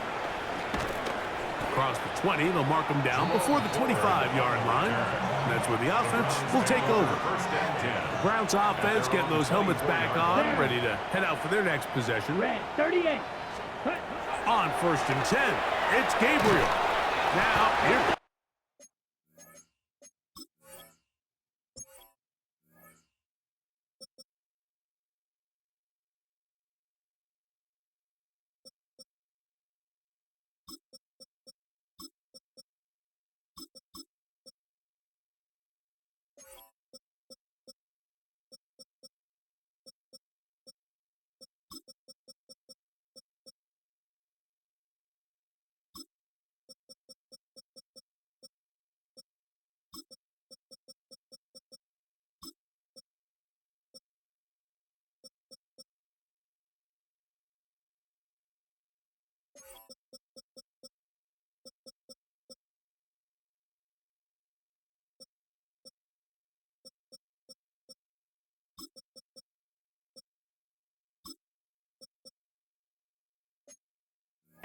Speaker 1: Across the 20, they'll mark him down before the 25-yard line. And that's where the offense will take over. The Browns offense getting those helmets back on, ready to head out for their next possession.
Speaker 4: Red 38.
Speaker 1: On 1st and 10, it's Gabriel. Now, here.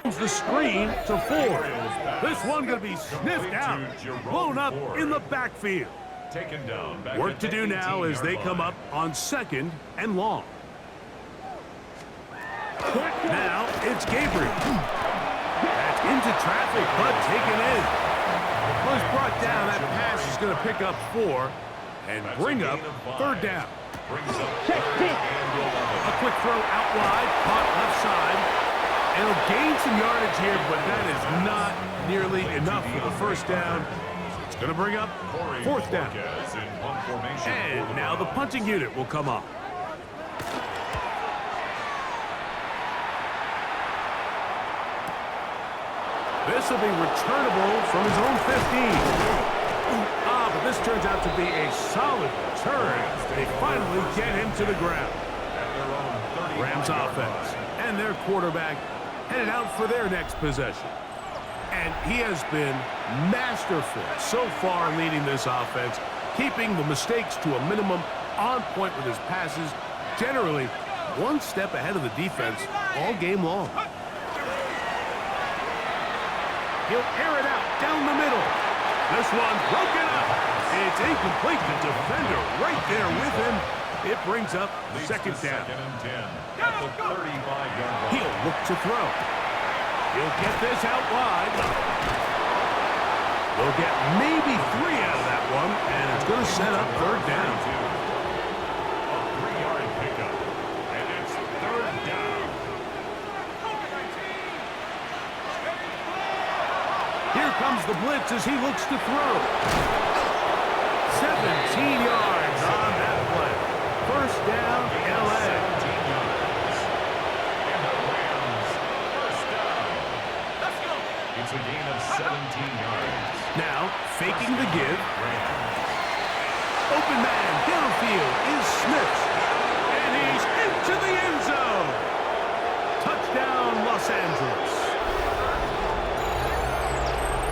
Speaker 1: The screen to Ford. This one going to be sniffed out, blown up in the backfield. Work to do now as they come up on 2nd and long. Now it's Gabriel. That's into traffic, but taken in. Was brought down. That pass is going to pick up 4 and bring up 3rd down. A quick throw out wide, caught left side. And he'll gain some yardage here, but that is not nearly enough for the first down. It's going to bring up 4th down. And now the punting unit will come up. This will be returnable from his own 15. But this turns out to be a solid return. They finally get him to the ground. Rams offense and their quarterback headed out for their next possession. And he has been masterful so far leading this offense, keeping the mistakes to a minimum, on point with his passes, generally one step ahead of the defense all game long. He'll air it out down the middle. This one broken up. It's incomplete. The defender right there with him. It brings up second down.
Speaker 3: Second and 10 at the 35-yard line.
Speaker 1: He'll look to throw. He'll get this out wide. We'll get maybe 3 out of that one, and it's going to set up third down.
Speaker 3: A 3-yard pickup, and it's third down.
Speaker 1: Here comes the blitz as he looks to throw. 17 yards on that play. First down, L.A.
Speaker 3: 17 yards. And the Rams, first down. Let's go. It's a gain of 17 yards.
Speaker 1: Now, faking the give.
Speaker 3: Rams.
Speaker 1: Open man downfield is Smith. And he's into the end zone. Touchdown, Los Angeles.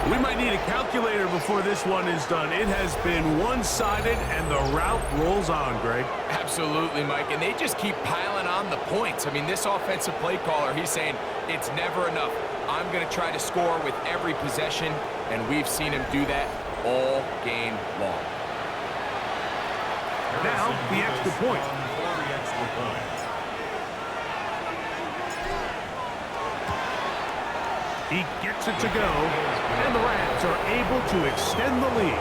Speaker 1: We might need a calculator before this one is done. It has been one-sided, and the route rolls on, Greg.
Speaker 2: Absolutely, Mike, and they just keep piling on the points. I mean, this offensive play caller, he's saying it's never enough. I'm going to try to score with every possession, and we've seen him do that all game long.
Speaker 1: Now, the extra point.
Speaker 3: For the extra point.
Speaker 1: He gets it to go, and the Rams are able to extend the lead.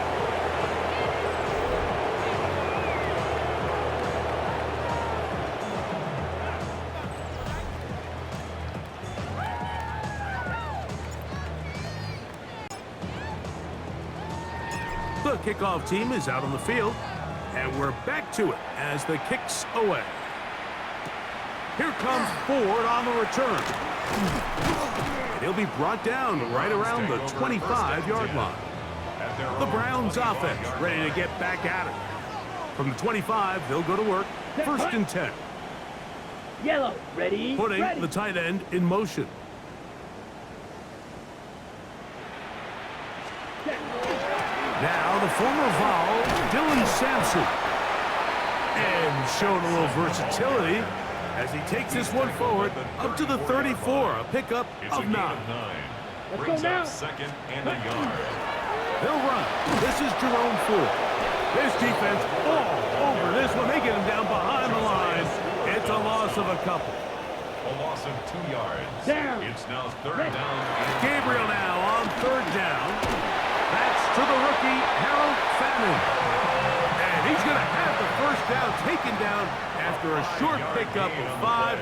Speaker 1: The kickoff team is out on the field, and we're back to it as the kick's away. Here comes Ford on the return. He'll be brought down right around the 25-yard line. The Browns offense ready to get back at it. From the 25, they'll go to work. First and 10.
Speaker 4: Yellow, ready,
Speaker 1: Putting
Speaker 4: ready.
Speaker 1: the tight end in motion. Now the former Vol, Dylan Sampson. And showing a little versatility as he takes this one forward up to the 34, a pickup
Speaker 3: It's a
Speaker 1: of
Speaker 3: gain
Speaker 1: 9.
Speaker 3: of 9.
Speaker 4: Let's
Speaker 3: Brings
Speaker 4: go now.
Speaker 3: up second and a yard.
Speaker 1: They'll run. This is Jerome Ford. This defense all over this one. They get him down behind the line. It's a loss of a couple.
Speaker 3: A loss of 2 yards.
Speaker 4: Down.
Speaker 3: It's now third down. And
Speaker 1: Gabriel now on third down. That's to the rookie, Harold Fannin. And he's going to have the first down taken down after a short pickup of 5,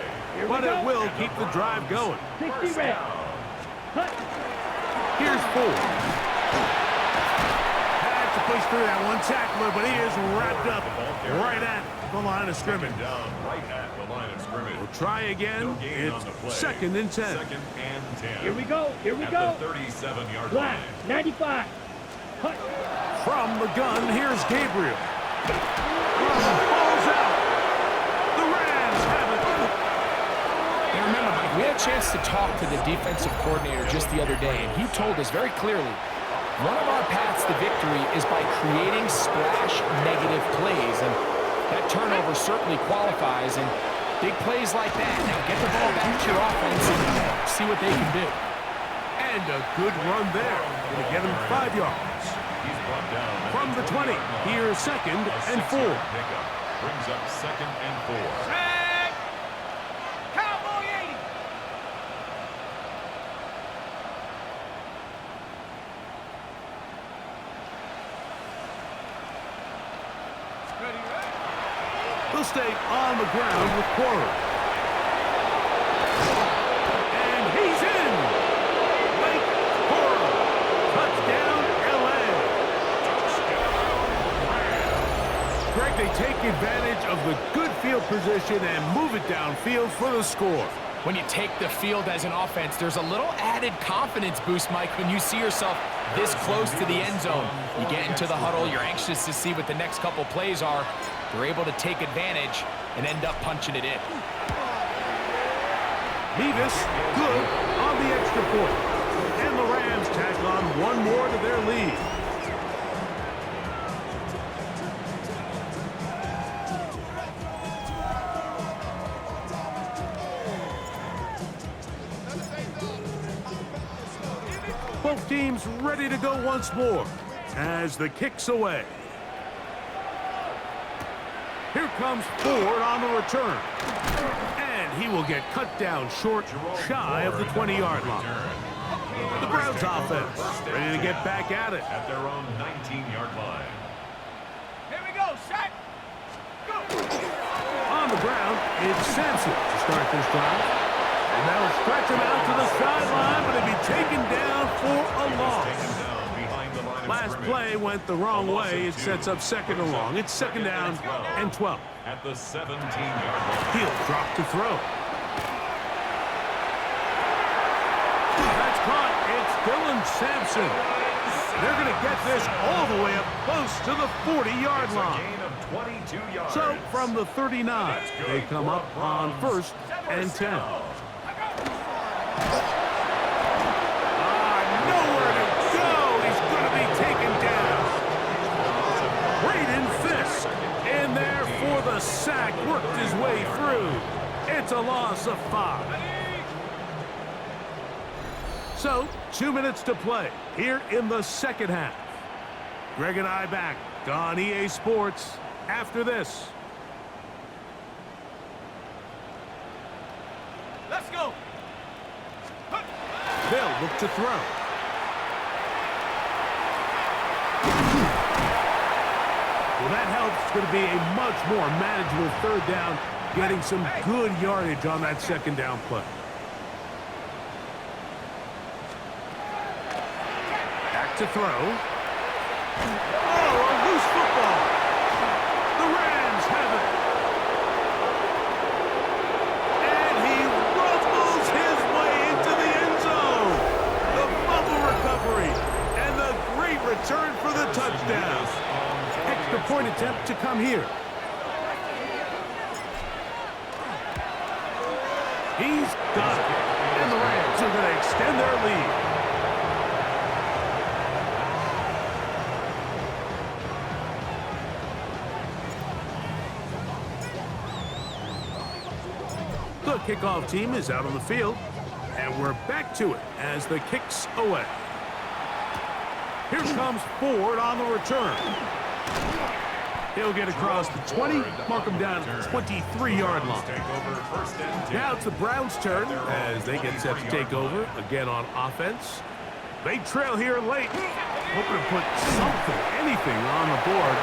Speaker 1: but it will keep the drive going.
Speaker 4: 60 red. Cut.
Speaker 1: Here's Ford. Had to push through that one tackler, but he is wrapped up right at the line of scrimmage.
Speaker 3: down right at the line of scrimmage.
Speaker 1: We'll try again.
Speaker 3: No gain on the play.
Speaker 1: It's second and 10.
Speaker 3: Second and 10.
Speaker 4: Here we go, here we
Speaker 3: at
Speaker 4: go.
Speaker 3: the 37-yard
Speaker 4: Black,
Speaker 3: line.
Speaker 4: 95. Cut.
Speaker 1: From the gun, here's Gabriel. Ball's out. The Rams have it.
Speaker 2: And remember, Mike, we had a chance to talk to the defensive coordinator just the other day, and he told us very clearly, one of our paths to victory is by creating splash negative plays, and that turnover certainly qualifies, and big plays like that. Now get the ball back to your offense and see what they can do.
Speaker 1: And a good run there. Going to get him 5 yards.
Speaker 3: He's brought down at
Speaker 1: From the 20, here's second and 4.
Speaker 3: pickup. Brings up second and 4.
Speaker 4: Cowboy 80.
Speaker 1: They'll stay on the ground with Quarry. And he's in. Mike Quarry. Touchdown, L.A. Greg, they take advantage of the good field position and move it downfield for the score.
Speaker 2: When you take the field as an offense, there's a little added confidence boost, Mike, when you see yourself this close to the end zone. You get into the huddle, you're anxious to see what the next couple plays are. You're able to take advantage and end up punching it in.
Speaker 1: Mevis, good on the extra point. And the Rams tack on one more to their lead. Both teams ready to go once more as the kick's away. Here comes Ford on the return. And he will get cut down short, shy of the 20-yard line. The Browns offense ready to get back at it.
Speaker 3: At their own 19-yard line.
Speaker 4: Here we go, set. Go.
Speaker 1: On the ground, it's Sampson to start this drive. And they'll stretch him out to the sideline, but he'll be taken down for a loss. Last play went the wrong way. It sets up second and long. It's second down and 12.
Speaker 3: At the 17-yard line.
Speaker 1: He'll drop to throw. That's caught. It's Dylan Sampson. They're going to get this all the way up close to the 40-yard line.
Speaker 3: Gain of 22 yards.
Speaker 1: So from the 39, they come up on 1st and 10. Nowhere to go. He's going to be taken down. Braden Fisk in there for the sack. Worked his way through. It's a loss of 5. So, 2 minutes to play here in the second half. Greg and I back on EA Sports after this.
Speaker 4: Let's go.
Speaker 1: They'll look to throw. Well, that helps. It's going to be a much more manageable third down, getting some good yardage on that second down play. To throw. Oh, a loose football. The Rams have it. And he rumbles his way into the end zone. The fumble recovery and the great return for the touchdown. Extra point attempt to come here. He's got it. And the Rams are going to extend their lead. The kickoff team is out on the field, and we're back to it as the kicks away. Here comes Ford on the return. He'll get across the 20, mark him down at the 23-yard line. Now it's the Browns' turn as they get set to take over again on offense. They trail here late, hoping to put something, anything on the board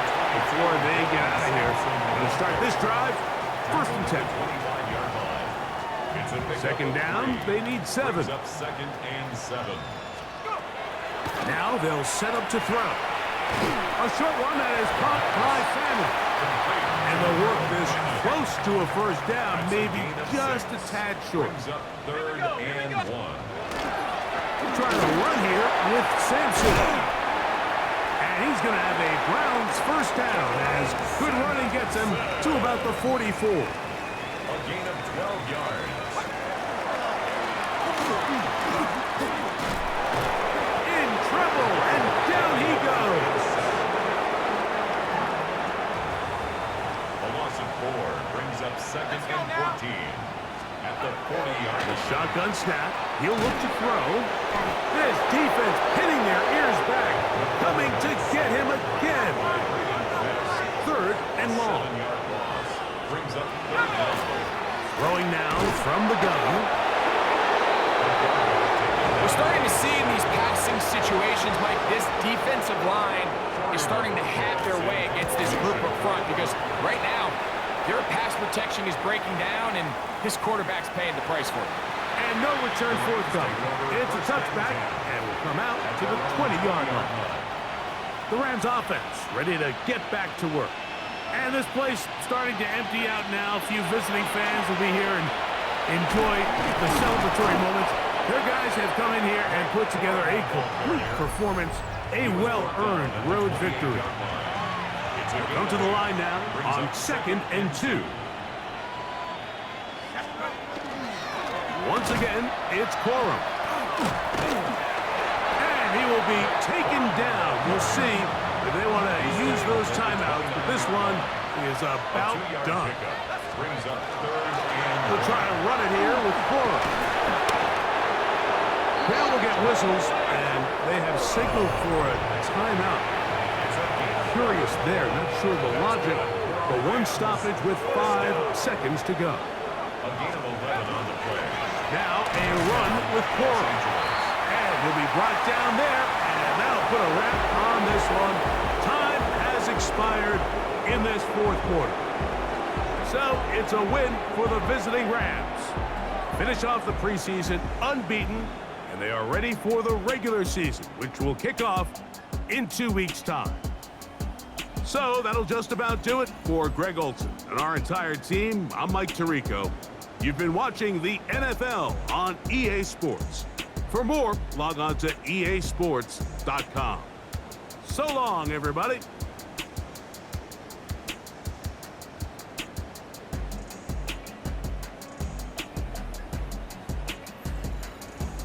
Speaker 1: before they get out of here. Going to start this drive, 1st and 10. Second down, they need 7.
Speaker 3: Up 2nd and 7.
Speaker 1: Now they'll set up to throw. A short one that is caught by Fannin. And they'll work this close to a 1st down, maybe just a tad short.
Speaker 3: Up 3rd and 1.
Speaker 1: Trying to run here with Sampson. And he's going to have a Browns 1st down as good running gets him to about the 44.
Speaker 3: A gain of 12 yards.
Speaker 1: In trouble, and down he goes.
Speaker 3: A loss of 4 brings up 2nd and 14. At the 40-yard
Speaker 1: The shotgun snap. He'll look to throw. This defense pinning their ears back, coming to get him again. 3rd and long.
Speaker 3: 7-yard loss brings up 3rd down.
Speaker 1: Throwing now from the gun.
Speaker 2: We're starting to see in these passing situations, Mike, this defensive line is starting to have their way against this group up front because right now, their pass protection is breaking down, and this quarterback's paying the price for it.
Speaker 1: And no return forthcoming. It's a touchback, and will come out to the 20-yard line. The Rams offense ready to get back to work. And this place starting to empty out now. A few visiting fans will be here and enjoy the celebratory moments. Their guys have come in here and put together a complete performance, a well-earned road victory. Come to the line now on 2nd and 2. Once again, it's Corum. And he will be taken down. We'll see if they want to use those timeouts, but this one is about done. We'll try to run it here with Corum. Now we'll get whistles, and they have signaled for a timeout. Curious there, not sure the logic, The one stoppage with 5 seconds to go.
Speaker 3: A gain of 11 on the play.
Speaker 1: Now a run with Coral. And he'll be brought down there, and that'll put a wrap on this one. Time has expired in this fourth quarter. So it's a win for the visiting Rams. Finish off the preseason unbeaten, and they are ready for the regular season, which will kick off in 2 weeks' time. So that'll just about do it for Greg Olson and our entire team. I'm Mike Tirico. You've been watching the NFL on EA Sports. For more, log on to easports.com. So long, everybody.